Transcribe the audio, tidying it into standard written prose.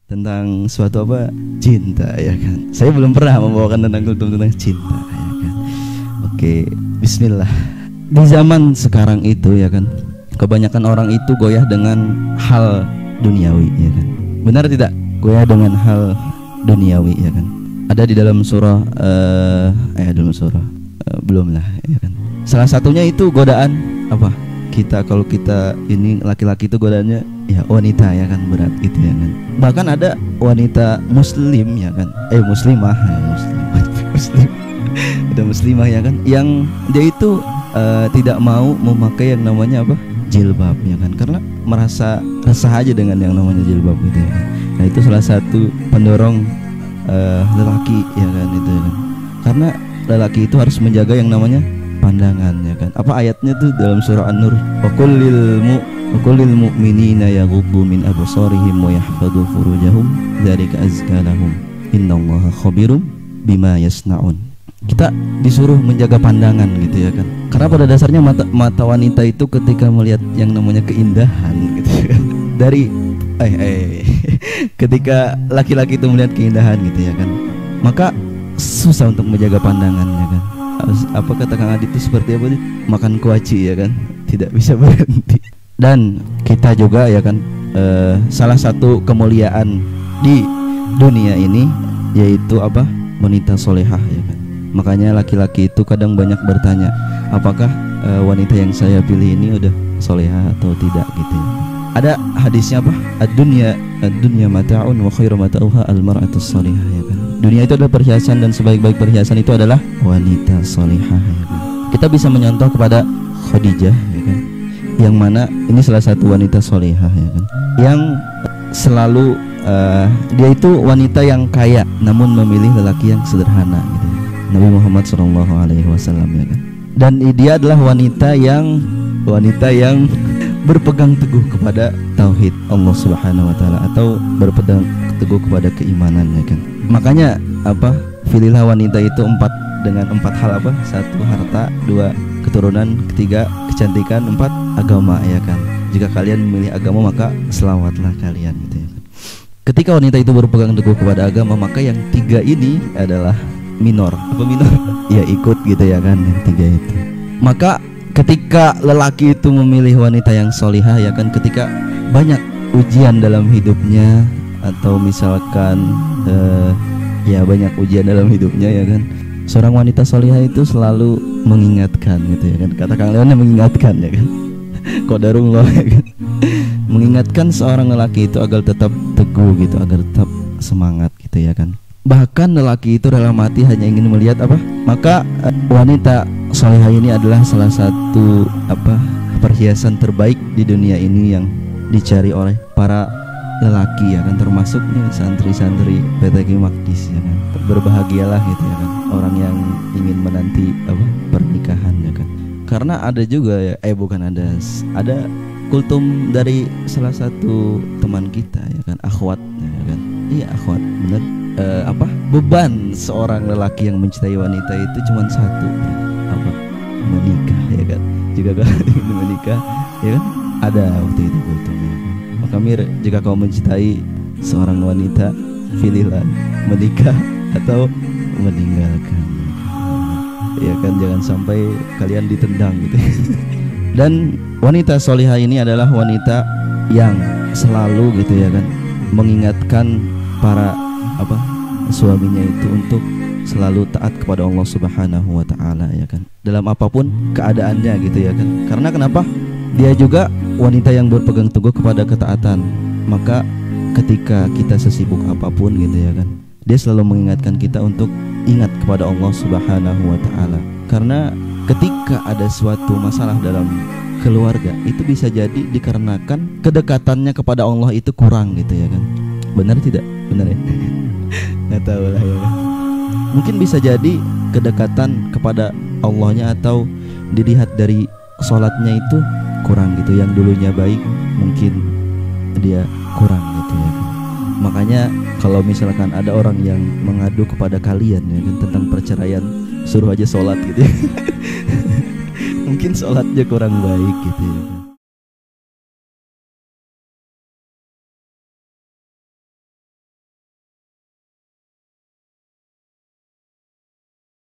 tentang suatu apa, cinta ya kan. Saya belum pernah membawakan tentang kultum tentang cinta ya kan. Oke, bismillah. Di zaman sekarang itu ya kan, kebanyakan orang itu goyah dengan hal duniawi ya kan. Benar tidak? Goyah dengan hal duniawi ya kan. Ada di dalam surah belum lah ya kan. Salah satunya itu godaan apa? Kalau kita ini laki-laki itu godaannya ya wanita ya kan, berat gitu ya kan. Bahkan ada wanita muslim ya kan, muslimah ya, muslim ada muslimah ya kan, yang dia itu tidak mau memakai yang namanya apa, jilbab ya kan, karena merasa resah aja dengan yang namanya jilbab gitu ya kan. Nah itu salah satu pendorong lelaki ya kan, itu ya kan. Karena lelaki itu harus menjaga yang namanya pandangan ya kan. Apa ayatnya tuh dalam surah An-Nur, wa kullil mu'minina yaghuddu min absarihim wa yahfadhu furujahum dzalika azka lahum innallaha khabirum bima yasnaun. Kita disuruh menjaga pandangan gitu ya kan. Karena pada dasarnya mata wanita itu ketika melihat yang namanya keindahan gitu ya kan. Dari ketika laki-laki itu melihat keindahan gitu ya kan, maka susah untuk menjaga pandangannya kan. Apa kata Kang Adit itu seperti apa nih? Makan kuaci ya kan, tidak bisa berhenti. Dan kita juga ya kan, salah satu kemuliaan di dunia ini yaitu apa? Wanita solehah ya kan. Makanya laki-laki itu kadang banyak bertanya, apakah wanita yang saya pilih ini udah solehah atau tidak gitu ya. Ada hadisnya apa? Ad-dunya mata'un wa khairu mata'uha al-mar'atu sholihah ya kan. Dunia itu adalah perhiasan dan sebaik-baik perhiasan itu adalah wanita sholihah ya kan. Kita bisa menyontoh kepada Khadijah ya kan, yang mana ini salah satu wanita sholihah ya kan, yang selalu dia itu wanita yang kaya namun memilih lelaki yang sederhana gitu ya. Nabi Muhammad SAW ya kan. Dan dia adalah wanita yang berpegang teguh kepada tauhid Allah Subhanahu wa taala, atau berpegang teguh kepada keimanan ya kan. Makanya apa? Pilihlah wanita itu dengan empat hal apa? 1 harta, 2 keturunan, 3 kecantikan, 4 agama ya kan. Jika kalian memilih agama maka selawatlah kalian gitu ya kan. Ketika wanita itu berpegang teguh kepada agama, maka yang 3 ini adalah minor. Apa minor? Ya ikut gitu ya kan, yang 3 itu. Maka ketika lelaki itu memilih wanita yang solihah ya kan, ketika banyak ujian dalam hidupnya, atau misalkan ya banyak ujian dalam hidupnya ya kan, seorang wanita solihah itu selalu mengingatkan gitu ya kan. Kata Kang Leon, mengingatkan ya kan, qadarullah ya kan, mengingatkan seorang lelaki itu agar tetap teguh gitu, agar tetap semangat gitu ya kan. Bahkan lelaki itu rela mati hanya ingin melihat apa? Maka wanita solehah ini adalah salah satu apa, perhiasan terbaik di dunia ini yang dicari oleh para lelaki ya kan, termasuk nih santri-santri PTG Maqdis ya kan. Berbahagialah gitu ya kan orang yang ingin menanti apa, pernikahan ya kan. Karena ada juga ya, ada kultum dari salah satu teman kita ya kan, akhwat ya kan. Iya akhwat, bener. Beban seorang lelaki yang mencintai wanita itu cuma satu ya, apa, menikah ya kan. Jika kau ingin menikah ya kan, ada waktu itu kultumnya ya kan. Maka jika kau mencintai seorang wanita, pilihlah menikah atau meninggalkan ya kan, jangan sampai kalian ditendang gitu. Dan wanita solihah ini adalah wanita yang selalu gitu ya kan, mengingatkan para apa, suaminya itu untuk selalu taat kepada Allah Subhanahu wa taala ya kan, dalam apapun keadaannya gitu ya kan. Karena kenapa? Dia juga wanita yang berpegang teguh kepada ketaatan. Maka ketika kita sesibuk apapun gitu ya kan, dia selalu mengingatkan kita untuk ingat kepada Allah Subhanahu wa taala. Karena ketika ada suatu masalah dalam keluarga, itu bisa jadi dikarenakan kedekatannya kepada Allah itu kurang gitu ya kan. Benar tidak? Benar ya? Nggak tahu lah ya. Mungkin bisa jadi kedekatan kepada Allahnya atau dilihat dari sholatnya itu kurang gitu. Yang dulunya baik mungkin dia kurang gitu ya kan. Makanya kalau misalkan ada orang yang mengadu kepada kalian ya kan tentang perceraian, suruh aja sholat gitu ya. Mungkin sholatnya kurang baik gitu ya kan.